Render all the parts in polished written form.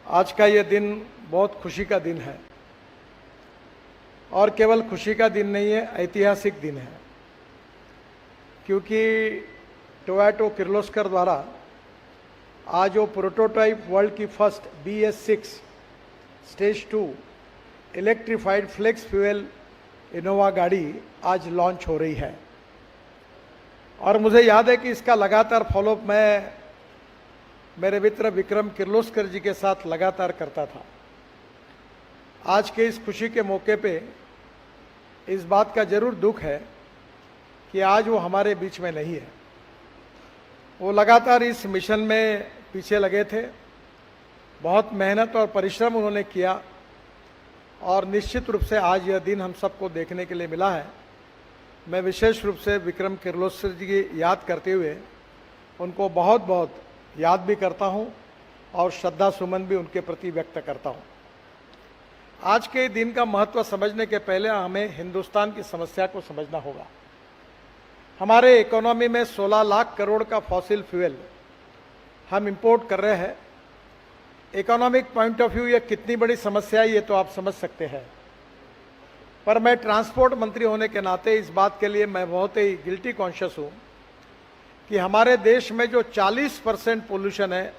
आज का ये दिन बहुत खुशी का दिन है और केवल खुशी का दिन नहीं है, ऐतिहासिक दिन है, क्योंकि टोयोटा किर्लोस्कर द्वारा आज वो प्रोटोटाइप वर्ल्ड की first BS6 stage 2 electrified flex fuel Innova गाड़ी आज लॉन्च हो रही है। और मुझे याद है कि इसका लगातार फॉलोअप मैं मेरे मित्र विक्रम किर्लोस्कर जी के साथ लगातार करता था। आज के इस खुशी के मौके पे इस बात का जरूर दुख है कि आज वो हमारे बीच में नहीं है। वो लगातार इस मिशन में पीछे लगे थे, बहुत मेहनत और परिश्रम उन्होंने किया और निश्चित रूप से आज यह दिन हम सबको देखने के लिए मिला है। मैं विशेष रूप से विक्रम किर्लोस्कर जी की याद करते हुए उनको बहुत बहुत याद भी करता हूं और श्रद्धा सुमन भी उनके प्रति व्यक्त करता हूं। आज के दिन का महत्व समझने के पहले हमें हिंदुस्तान की समस्या को समझना होगा। हमारे इकोनॉमी में 16 लाख करोड़ का फॉसिल फ्यूल हम इंपोर्ट कर रहे हैं। इकोनॉमिक पॉइंट ऑफ व्यू ये कितनी बड़ी समस्या है ये तो आप समझ सकते हैं, पर मैं ट्रांसपोर्ट मंत्री होने के नाते इस बात के लिए मैं बहुत ही गिल्टी कॉन्शियस हूँ कि हमारे देश में जो 40% पोल्यूशन है,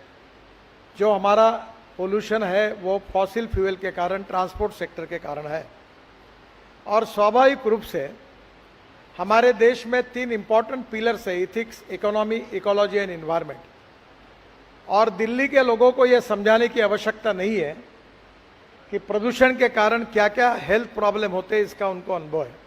जो हमारा पोल्यूशन है वो फॉसिल फ्यूल के कारण, ट्रांसपोर्ट सेक्टर के कारण है। और स्वाभाविक रूप से हमारे देश में 3 इंपॉर्टेंट पिलर्स है, ethics, economy, ecology and environment. और दिल्ली के लोगों को यह समझाने की आवश्यकता नहीं है कि प्रदूषण के कारण क्या क्या हेल्थ प्रॉब्लम होते हैं, इसका उनको अनुभव है।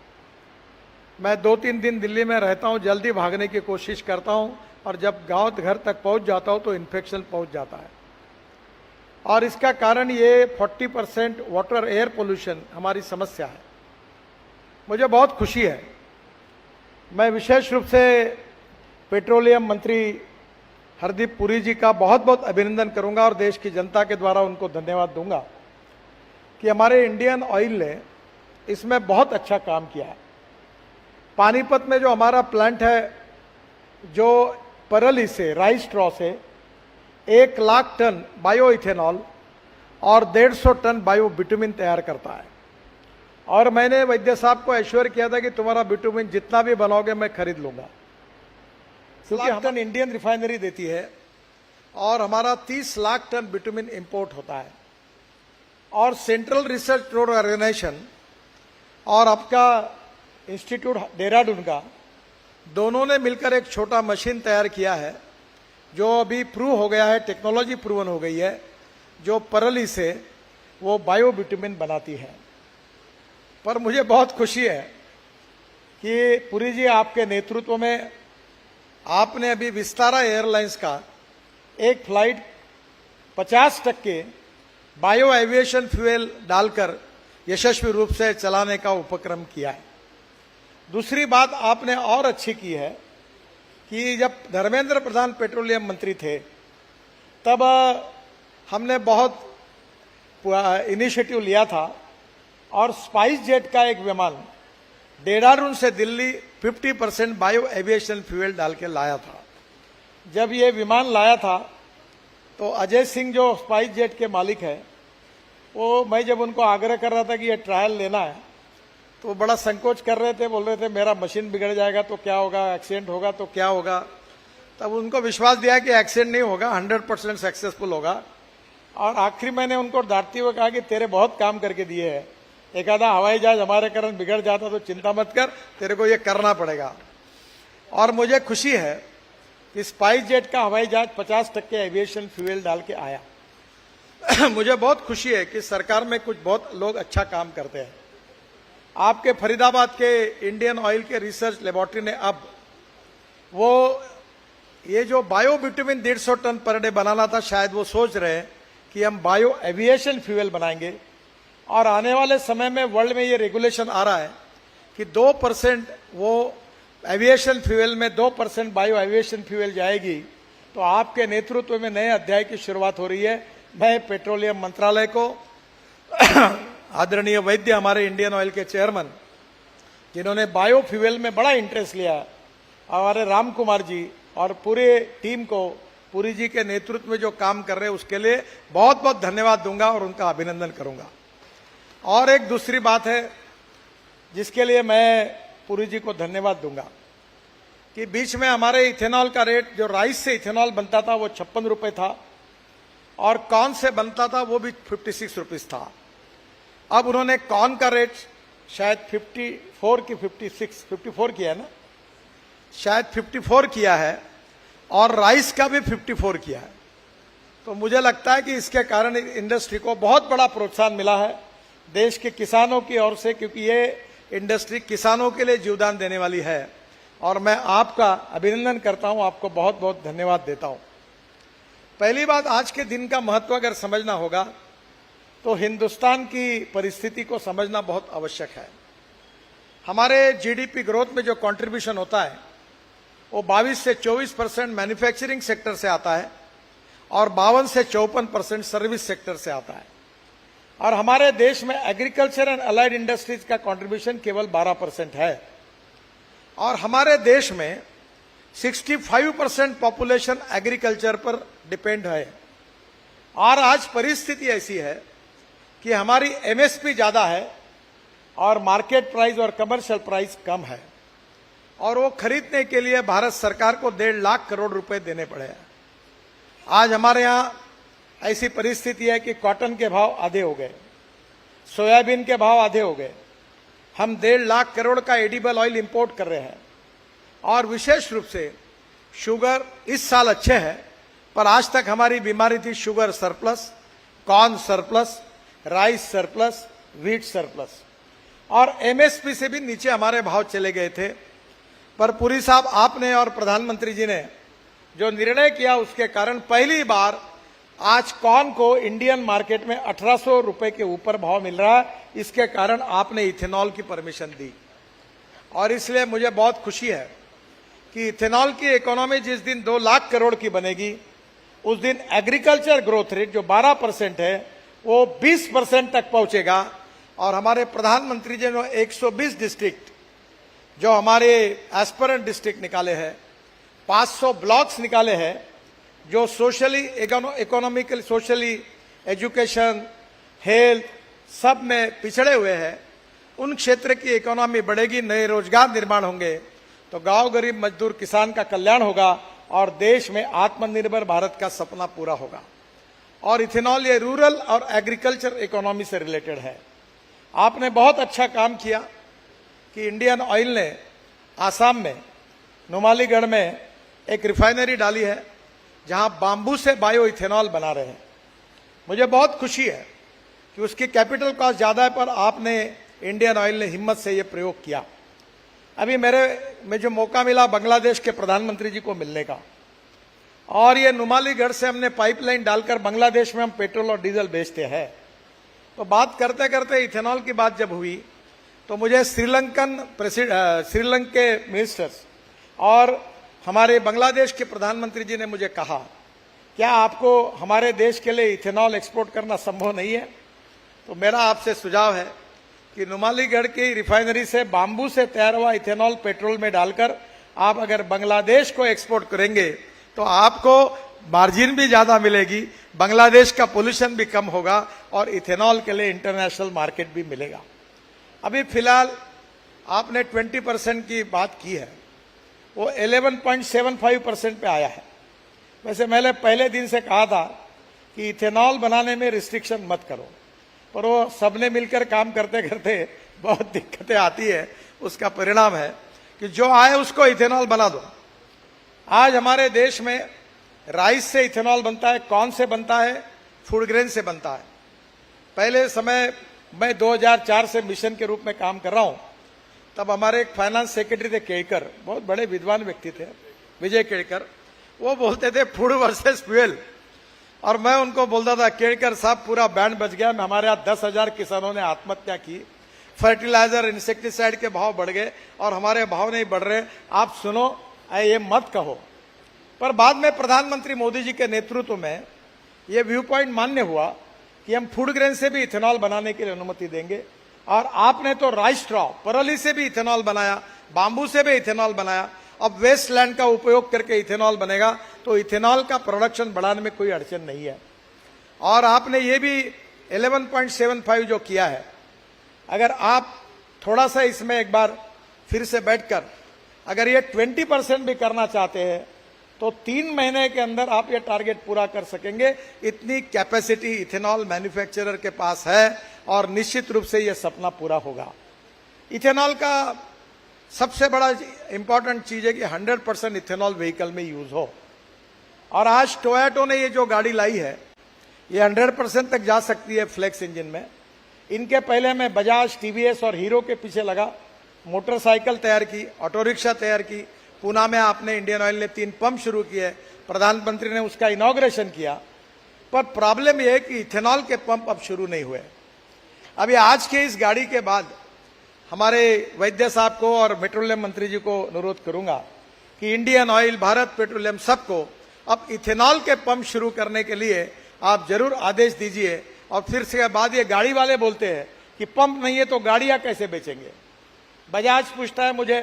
मैं 2-3 दिन दिल्ली में रहता हूं, जल्दी भागने की कोशिश करता हूं और जब गांव घर तक पहुंच जाता हूं तो इन्फेक्शन पहुंच जाता है। और इसका कारण ये 40% वाटर एयर पोल्यूशन हमारी समस्या है। मुझे बहुत खुशी है, मैं विशेष रूप से पेट्रोलियम मंत्री हरदीप पुरी जी का बहुत बहुत अभिनंदन करूंगा और देश की जनता के द्वारा उनको धन्यवाद दूंगा कि हमारे इंडियन ऑयल ने इसमें बहुत अच्छा काम किया है। पानीपत में जो हमारा प्लांट है, जो परली से, राइस स्ट्रॉ से 1 लाख टन बायो इथेनॉल और 150 टन बायो बिटुमिन तैयार करता है। और मैंने वैद्य साहब को एश्योर किया था कि तुम्हारा बिटुमिन जितना भी बनाओगे मैं खरीद लूंगा, क्योंकि हम टन इंडियन रिफाइनरी देती है और हमारा 30 लाख टन बिटुमिन इंपोर्ट होता है। और सेंट्रल रिसर्च ऑर्गेनाइजेशन और आपका इंस्टीट्यूट देहरादून का, दोनों ने मिलकर एक छोटा मशीन तैयार किया है जो अभी प्रूव हो गया है, टेक्नोलॉजी प्रूवन हो गई है, जो परली से वो बायो बिटुमिन बनाती है। पर मुझे बहुत खुशी है कि पुरी जी आपके नेतृत्व में आपने अभी विस्तारा एयरलाइंस का एक फ्लाइट 50% बायो एविएशन फ्यूल डालकर यशस्वी रूप से चलाने का उपक्रम किया है। दूसरी बात आपने और अच्छी की है कि जब धर्मेंद्र प्रधान पेट्रोलियम मंत्री थे तब हमने बहुत इनिशिएटिव लिया था और स्पाइस जेट का एक विमान देहरादून से दिल्ली 50% बायो एविएशन फ्यूल डाल के लाया था। जब ये विमान लाया था तो अजय सिंह जो स्पाइस जेट के मालिक है, वो मैं जब उनको आग्रह कर रहा था कि ये ट्रायल लेना है तो वो बड़ा संकोच कर रहे थे, बोल रहे थे मेरा मशीन बिगड़ जाएगा तो क्या होगा, एक्सीडेंट होगा तो क्या होगा। तब उनको विश्वास दिया कि एक्सीडेंट नहीं होगा, 100% सक्सेसफुल होगा। और आखिरी मैंने उनको डांटते हुए कहा कि तेरे बहुत काम करके दिए हैं, एक आधा हवाई जहाज हमारे कारण बिगड़ जाता तो चिंता मत कर, तेरे को ये करना पड़ेगा। और मुझे खुशी है कि स्पाइस जेट का हवाई जहाज 50% एविएशन फ्यूल डाल के आया। मुझे बहुत खुशी है कि सरकार में कुछ बहुत लोग अच्छा काम करते हैं। आपके फरीदाबाद के इंडियन ऑयल के रिसर्च लेबोरेटरी ने अब वो ये जो bio bitumen 150 ton per day बनाना था, शायद वो सोच रहे हैं कि हम बायो एविएशन फ्यूल बनाएंगे। और आने वाले समय में वर्ल्ड में ये रेगुलेशन आ रहा है कि 2% वो एविएशन फ्यूल में 2% बायो एविएशन फ्यूल जाएगी। तो आपके नेतृत्व में नए अध्याय की शुरुआत हो रही है। मैं पेट्रोलियम मंत्रालय को आदरणीय वैद्य, हमारे इंडियन ऑयल के चेयरमैन, जिन्होंने बायो फ्यूल में बड़ा इंटरेस्ट लिया, हमारे राम कुमार जी और पूरे टीम को पुरी जी के नेतृत्व में जो काम कर रहे हैं उसके लिए बहुत बहुत धन्यवाद दूंगा और उनका अभिनंदन करूंगा। और एक दूसरी बात है जिसके लिए मैं पुरी जी को धन्यवाद दूंगा कि बीच में हमारे इथेनॉल का रेट, जो राइस से इथेनॉल बनता था वो 56 रुपए था और कॉर्न से बनता था वो भी 56 रुपीज था। अब उन्होंने कॉर्न का रेट शायद 54 की 54 किया है ना, शायद 54 किया है और राइस का भी 54 किया है। तो मुझे लगता है कि इसके कारण इंडस्ट्री को बहुत बड़ा प्रोत्साहन मिला है देश के किसानों की ओर से, क्योंकि ये इंडस्ट्री किसानों के लिए जीवदान देने वाली है और मैं आपका अभिनंदन करता हूं, आपको बहुत बहुत धन्यवाद देता हूं। पहली बात, आज के दिन का महत्व अगर समझना होगा तो हिंदुस्तान की परिस्थिति को समझना बहुत आवश्यक है। हमारे जीडीपी ग्रोथ में जो कंट्रीब्यूशन होता है वो 22 से 24% मैन्युफैक्चरिंग सेक्टर से आता है और 52 से 54% सर्विस सेक्टर से आता है। और हमारे देश में एग्रीकल्चर एंड अलाइड इंडस्ट्रीज का कंट्रीब्यूशन केवल 12% है और हमारे देश में 65% पॉपुलेशन एग्रीकल्चर पर डिपेंड है। और आज परिस्थिति ऐसी है कि हमारी एमएसपी ज्यादा है और मार्केट प्राइस और कमर्शियल प्राइस कम है और वो खरीदने के लिए भारत सरकार को 1.5 लाख करोड़ रुपए देने पड़े हैं। आज हमारे यहां ऐसी परिस्थिति है कि कॉटन के भाव आधे हो गए, सोयाबीन के भाव आधे हो गए, हम 1.5 लाख करोड़ का एडिबल ऑयल इंपोर्ट कर रहे हैं और विशेष रूप से शुगर इस साल अच्छे है, पर आज तक हमारी बीमारी थी sugar surplus, corn surplus, rice surplus, wheat surplus और एमएसपी से भी नीचे हमारे भाव चले गए थे। पर पुरी साहब, आपने और प्रधानमंत्री जी ने जो निर्णय किया उसके कारण पहली बार आज कॉर्न को इंडियन मार्केट में 1800 रुपए के ऊपर भाव मिल रहा है। इसके कारण आपने इथेनॉल की परमिशन दी और इसलिए मुझे बहुत खुशी है कि इथेनॉल की इकोनॉमी जिस दिन 2 लाख करोड़ की बनेगी उस दिन एग्रीकल्चर ग्रोथ रेट जो 12% है वो 20% तक पहुंचेगा और हमारे प्रधानमंत्री जी ने 120 डिस्ट्रिक्ट जो हमारे एस्पिरेंट डिस्ट्रिक्ट निकाले हैं, 500 ब्लॉक्स निकाले हैं जो socially economical, socially, education, health सब में पिछड़े हुए हैं, उन क्षेत्र की इकोनॉमी बढ़ेगी, नए रोजगार निर्माण होंगे तो गांव गरीब मजदूर किसान का कल्याण होगा और देश में आत्मनिर्भर भारत का सपना पूरा होगा। और इथेनॉल ये रूरल और एग्रीकल्चर इकोनॉमी से रिलेटेड है। आपने बहुत अच्छा काम किया कि इंडियन ऑयल ने आसाम में नुमालीगढ़ में एक रिफाइनरी डाली है जहां बांबू से बायो इथेनॉल बना रहे हैं। मुझे बहुत खुशी है कि उसकी कैपिटल कॉस्ट ज्यादा है पर आपने, इंडियन ऑयल ने हिम्मत से ये प्रयोग किया। अभी मैं जो मौका मिला बांग्लादेश के प्रधानमंत्री जी को मिलने का और ये नुमालीगढ़ से हमने पाइपलाइन डालकर बांग्लादेश में हम पेट्रोल और डीजल बेचते हैं। तो बात करते करते इथेनॉल की बात जब हुई तो मुझे श्रीलंका के मिनिस्टर्स और हमारे बांग्लादेश के प्रधानमंत्री जी ने मुझे कहा, क्या आपको हमारे देश के लिए इथेनॉल एक्सपोर्ट करना संभव नहीं है? तो मेरा आपसे सुझाव है कि नुमालीगढ़ की रिफाइनरी से बांबू से तैयार हुआ इथेनॉल पेट्रोल में डालकर आप अगर बांग्लादेश को एक्सपोर्ट करेंगे तो आपको मार्जिन भी ज्यादा मिलेगी, बांग्लादेश का पोल्यूशन भी कम होगा और इथेनॉल के लिए इंटरनेशनल मार्केट भी मिलेगा। अभी फिलहाल आपने 20% की बात की है, वो 11.75% पे आया है। वैसे मैंने पहले दिन से कहा था कि इथेनॉल बनाने में रिस्ट्रिक्शन मत करो, पर वो सबने मिलकर काम करते करते बहुत दिक्कतें आती है। उसका परिणाम है कि जो आए उसको इथेनॉल बना दो। आज हमारे देश में राइस से इथेनॉल बनता है, कॉर्न से बनता है, फूड ग्रेन से बनता है। पहले समय मैं 2004 से मिशन के रूप में काम कर रहा हूं, तब हमारे एक फाइनेंस सेक्रेटरी थे केड़कर, बहुत बड़े विद्वान व्यक्ति थे, विजय केड़कर। वो बोलते थे फूड वर्सेस फ्यूल और मैं उनको बोलता था, केड़कर साहब पूरा बैंड बज गया, हमारे यहाँ 10,000 किसानों ने आत्महत्या की, फर्टिलाइजर इंसेक्टिसाइड के भाव बढ़ गए और हमारे भाव नहीं बढ़ रहे, आप सुनो, ये मत कहो। पर बाद में प्रधानमंत्री मोदी जी के नेतृत्व में ये व्यू पॉइंट मान्य हुआ कि हम फूड ग्रेन से भी इथेनॉल बनाने के लिए अनुमति देंगे और आपने तो राइस स्ट्रॉ, परली से भी इथेनॉल बनाया, बांबू से भी इथेनॉल बनाया अब वेस्टलैंड का उपयोग करके इथेनॉल बनेगा, तो इथेनॉल का प्रोडक्शन बढ़ाने में कोई अड़चन नहीं है। और आपने ये भी 11.75 जो किया है, अगर आप थोड़ा सा इसमें एक बार फिर से बैठकर अगर ये 20% भी करना चाहते हैं तो 3 महीने के अंदर आप ये टारगेट पूरा कर सकेंगे। इतनी कैपेसिटी इथेनॉल मैन्युफैक्चरर के पास है और निश्चित रूप से ये सपना पूरा होगा। इथेनॉल का सबसे बड़ा इंपॉर्टेंट चीज है कि 100% इथेनॉल व्हीकल में यूज हो। और आज टोयोटा ने ये जो गाड़ी लाई है ये 100% तक जा सकती है फ्लेक्स इंजन में। इनके पहले मैं बजाज, टीवीएस और हीरो के पीछे लगा, मोटरसाइकिल तैयार की, ऑटो रिक्शा तैयार की। पूना में आपने इंडियन ऑयल ने 3 पंप शुरू किए, प्रधानमंत्री ने उसका इनॉग्रेशन किया। पर प्रॉब्लम यह है कि इथेनॉल के पंप अब शुरू नहीं हुए। अभी आज के इस गाड़ी के बाद हमारे वैद्य साहब को और पेट्रोलियम मंत्री जी को अनुरोध करूंगा कि इंडियन ऑयल, भारत पेट्रोलियम, सबको अब इथेनॉल के पंप शुरू करने के लिए आप जरूर आदेश दीजिए। और फिर से बाद ये गाड़ी वाले बोलते हैं कि पंप नहीं है तो गाड़ियां कैसे बेचेंगे। बजाज पूछता है मुझे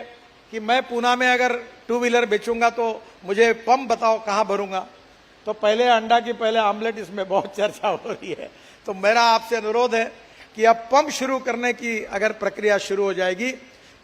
कि मैं पूना में अगर 2 व्हीलर बेचूंगा तो मुझे पंप बताओ कहां भरूंगा। तो पहले अंडा की पहले आमलेट, इसमें बहुत चर्चा हो रही है। तो मेरा आपसे अनुरोध है कि अब पंप शुरू करने की अगर प्रक्रिया शुरू हो जाएगी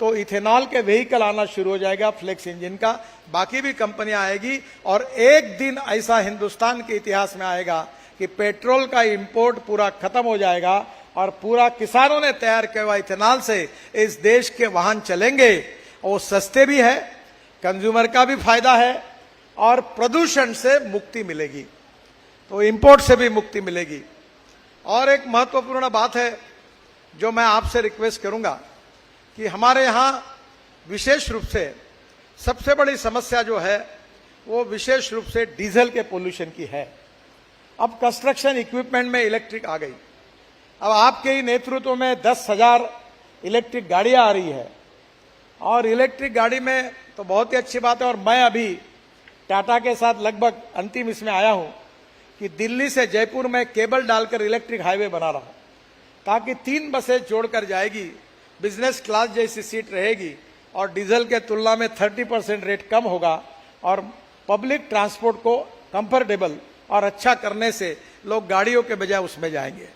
तो इथेनॉल के व्हीकल आना शुरू हो जाएगा, फ्लेक्स इंजन का। बाकी भी कंपनियां आएगी और एक दिन ऐसा हिंदुस्तान के इतिहास में आएगा कि पेट्रोल का इंपोर्ट पूरा खत्म हो जाएगा और पूरा किसानों ने तैयार किया हुआ इथेनॉल से इस देश के वाहन चलेंगे। वो सस्ते भी है, कंज्यूमर का भी फायदा है और प्रदूषण से मुक्ति मिलेगी, तो इंपोर्ट से भी मुक्ति मिलेगी। और एक महत्वपूर्ण बात है जो मैं आपसे रिक्वेस्ट करूंगा कि हमारे यहां विशेष रूप से सबसे बड़ी समस्या जो है वो विशेष रूप से डीजल के पोल्यूशन की है। अब कंस्ट्रक्शन इक्विपमेंट में इलेक्ट्रिक आ गई। अब आपके ही नेतृत्व में 10,000 इलेक्ट्रिक गाड़ियां आ रही है और इलेक्ट्रिक गाड़ी में तो बहुत ही अच्छी बात है। और मैं अभी टाटा के साथ लगभग अंतिम इसमें आया हूं कि दिल्ली से जयपुर में केबल डालकर इलेक्ट्रिक हाईवे बना रहा हूं ताकि 3 बसें जोड़कर जाएगी, बिजनेस क्लास जैसी सीट रहेगी और डीजल के तुलना में 30% रेट कम होगा और पब्लिक ट्रांसपोर्ट को कंफर्टेबल और अच्छा करने से लोग गाड़ियों के बजाय उसमें जाएंगे।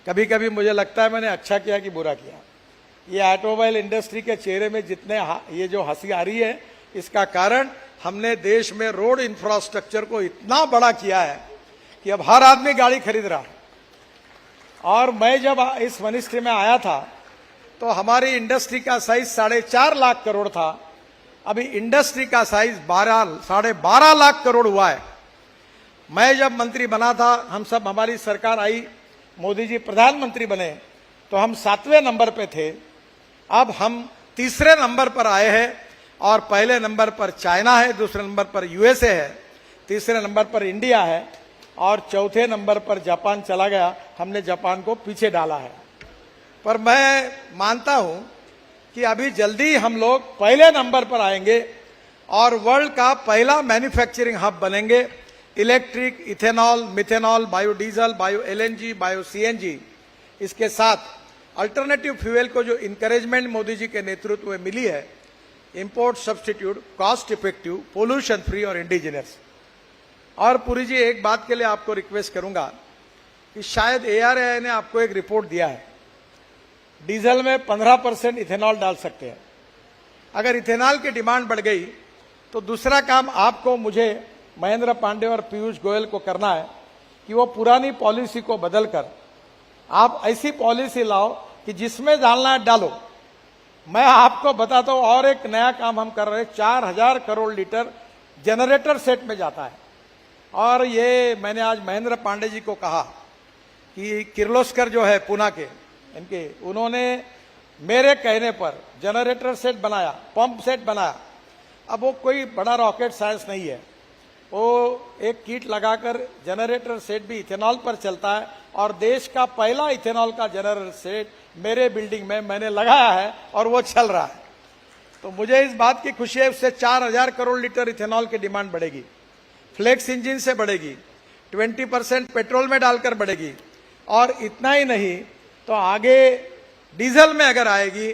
कभी कभी मुझे लगता है मैंने अच्छा किया कि बुरा किया। ये ऑटोमोबाइल इंडस्ट्री के चेहरे में जितने ये जो हंसी आ रही है, इसका कारण हमने देश में रोड इंफ्रास्ट्रक्चर को इतना बड़ा किया है कि अब हर आदमी गाड़ी खरीद रहा है। और मैं जब इस मिनिस्ट्री में आया था तो हमारी इंडस्ट्री का साइज 4.5 लाख करोड़ था। अभी इंडस्ट्री का साइज 12.5 लाख करोड़ हुआ है। मैं जब मंत्री बना था, हम सब, हमारी सरकार आई, मोदी जी प्रधानमंत्री बने तो हम 7वें नंबर पे थे। अब हम 3रे नंबर पर आए हैं और पहले नंबर पर चाइना है, दूसरे नंबर पर यूएसए है, तीसरे नंबर पर इंडिया है और चौथे नंबर पर जापान चला गया। हमने जापान को पीछे डाला है। पर मैं मानता हूं कि अभी जल्दी हम लोग पहले नंबर पर आएंगे और वर्ल्ड का पहला मैन्युफैक्चरिंग हब बनेंगे। Electric, ethanol, methanol, biodiesel, bio LNG, bio CNG, इसके साथ अल्टरनेटिव फ्यूल को जो इंकरेजमेंट मोदी जी के नेतृत्व में मिली है, import substitute, cost effective, pollution free और इंडिजिनस। और पुरी जी, एक बात के लिए आपको रिक्वेस्ट करूंगा कि शायद ARAI ने आपको एक रिपोर्ट दिया है, डीजल में 15% इथेनॉल डाल सकते हैं। अगर इथेनॉल की डिमांड बढ़ गई तो दूसरा काम आपको, मुझे, महेंद्र पांडे और पीयूष गोयल को करना है कि वो पुरानी पॉलिसी को बदलकर आप ऐसी पॉलिसी लाओ कि जिसमें डालना है डालो। मैं आपको बताता हूं और एक नया काम हम कर रहे हैं, 4000 करोड़ लीटर जनरेटर सेट में जाता है। और ये मैंने आज महेंद्र पांडे जी को कहा कि किर्लोस्कर जो है पूना के, इनके, उन्होंने मेरे कहने पर जनरेटर सेट बनाया, पंप सेट बनाया। अब वो कोई बड़ा रॉकेट साइंस नहीं है, वो एक किट लगाकर जनरेटर सेट भी इथेनॉल पर चलता है और देश का पहला इथेनॉल का जनरेटर सेट मेरे बिल्डिंग में मैंने लगाया है और वो चल रहा है। तो मुझे इस बात की खुशी है, उससे 4000 करोड़ लीटर इथेनॉल की डिमांड बढ़ेगी, फ्लेक्स इंजन से बढ़ेगी, 20% पेट्रोल में डालकर बढ़ेगी। और इतना ही नहीं तो आगे डीजल में अगर आएगी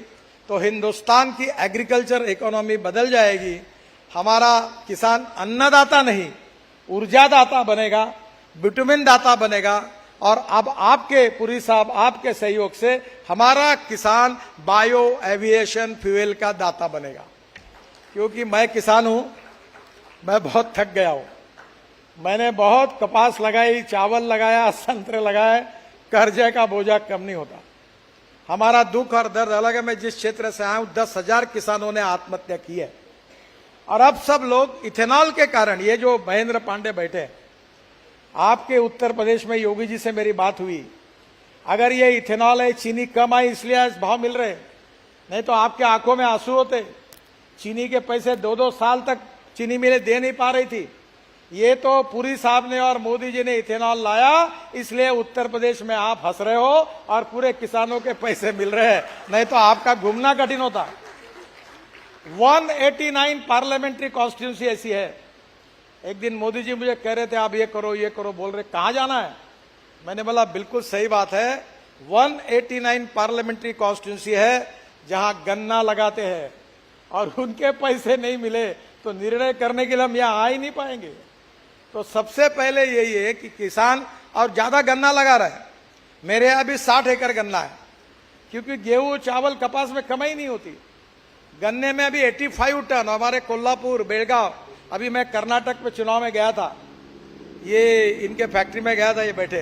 तो हिंदुस्तान की एग्रीकल्चर इकोनॉमी बदल जाएगी। हमारा किसान अन्नदाता नहीं ऊर्जादाता बनेगा, विटामिन दाता बनेगा। और अब आपके पुरी साहब आपके सहयोग से हमारा किसान बायो एविएशन फ्यूल का दाता बनेगा। क्योंकि मैं किसान हूं, मैं बहुत थक गया हूं। मैंने बहुत कपास लगाई, चावल लगाया, संतरे लगाए, कर्जे का बोझा कम नहीं होता। हमारा दुख और दर्द अलग है। मैं जिस क्षेत्र से आया हूं 10,000 किसानों ने आत्महत्या की है। और अब सब लोग इथेनॉल के कारण, ये जो महेंद्र पांडे बैठे, आपके उत्तर प्रदेश में योगी जी से मेरी बात हुई, अगर ये इथेनॉल है, चीनी कम आई इसलिए आज भाव मिल रहे, नहीं तो आपके आंखों में आंसू होते। चीनी के पैसे 2-2 साल तक चीनी मिलें दे नहीं पा रही थी। ये तो पुरी साहब ने और मोदी जी ने इथेनॉल लाया, इसलिए उत्तर प्रदेश में आप हंस रहे हो और पूरे किसानों के पैसे मिल रहे हैं, नहीं तो आपका घूमना कठिन होता। 189 पार्लियामेंट्री कॉन्स्टिट्यूंसी ऐसी है। एक दिन मोदी जी मुझे कह रहे थे आप ये करो बोल रहे, कहां जाना है? मैंने बोला बिल्कुल सही बात है, 189 पार्लियामेंट्री कॉन्स्टिट्यूंसी है जहां गन्ना लगाते हैं और उनके पैसे नहीं मिले तो निर्णय करने के लिए हम यहां आ ही नहीं पाएंगे। तो सबसे पहले यही है कि किसान और ज्यादा गन्ना लगा रहा है। मेरे यहां भी 60 एकड़ गन्ना है, क्योंकि गेहूं चावल कपास में कमाई नहीं होती। गन्ने में अभी 85 टन हमारे कोल्हापुर बेलगांव, अभी मैं कर्नाटक में चुनाव में गया था, ये इनके फैक्ट्री में गया था, ये बैठे,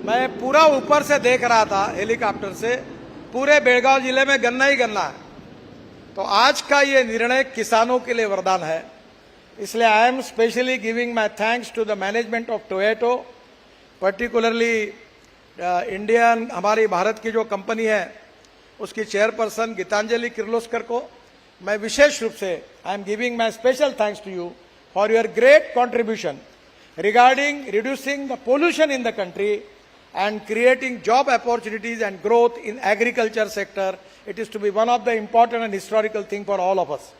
मैं पूरा ऊपर से देख रहा था हेलीकॉप्टर से, पूरे बेलगांव जिले में गन्ना ही गन्ना है। तो आज का ये निर्णय किसानों के लिए वरदान है। इसलिए I am specially giving my thanks to the management of Toyota, particularly Indian, हमारी भारत की जो कंपनी है उसकी चेयरपर्सन गीतांजलि किर्लोस्कर को मैं विशेष रूप से I am giving my special thanks to you for your great contribution regarding reducing the pollution in the country and creating job opportunities and growth in agriculture sector. It is to be one of the important and historical thing for all of us.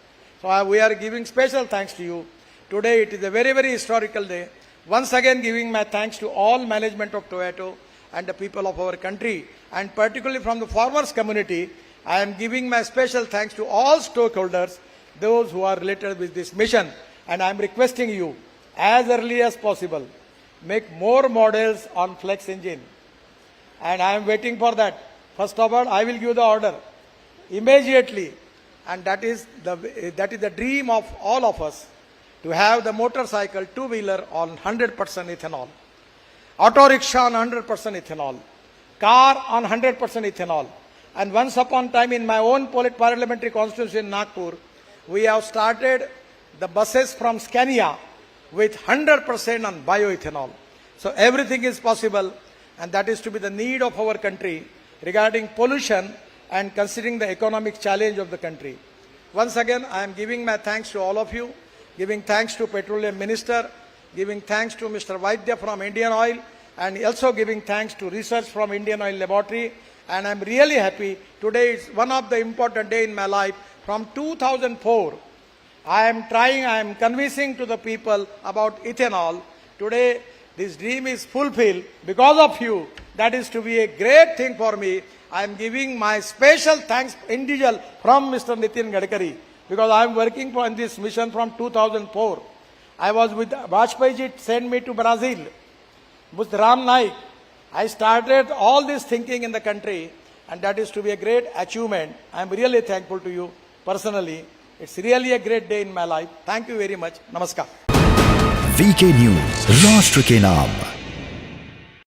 So we are giving special thanks to you. Today it is a very, very historical day. Once again giving my thanks to all management of Toyota and the people of our country, and particularly from the farmers community. I am giving my special thanks to all stakeholders, those who are related with this mission, and I am requesting you as early as possible, make more models on flex engine. And I am waiting for that. First of all, I will give the order immediately. And that is the dream of all of us, to have the motorcycle, two-wheeler on 100% ethanol, auto rickshaw on 100% ethanol, car on 100% ethanol. And once upon a time in my own parliamentary constituency in Nagpur, we have started the buses from Scania with 100% on bioethanol. So everything is possible, and that is to be the need of our country regarding pollution and considering the economic challenge of the country. Once again, I am giving my thanks to all of you, giving thanks to Petroleum Minister, giving thanks to Mr. Vaidya from Indian Oil, and also giving thanks to research from Indian Oil Laboratory. And I am really happy. Today is one of the important day in my life. From 2004, I am convincing to the people about ethanol. Today, this dream is fulfilled because of you. That is to be a great thing for me. I am giving my special thanks individual from Mr. Nitin Gadkari, because I am working on this mission from 2004. I was with Vajpayee ji, sent me to Brazil. With Ram Naik, I started all this thinking in the country, and that is to be a great achievement. I am really thankful to you personally. It's really a great day in my life. Thank you very much. Namaskar. VK News, राष्ट्र के नाम।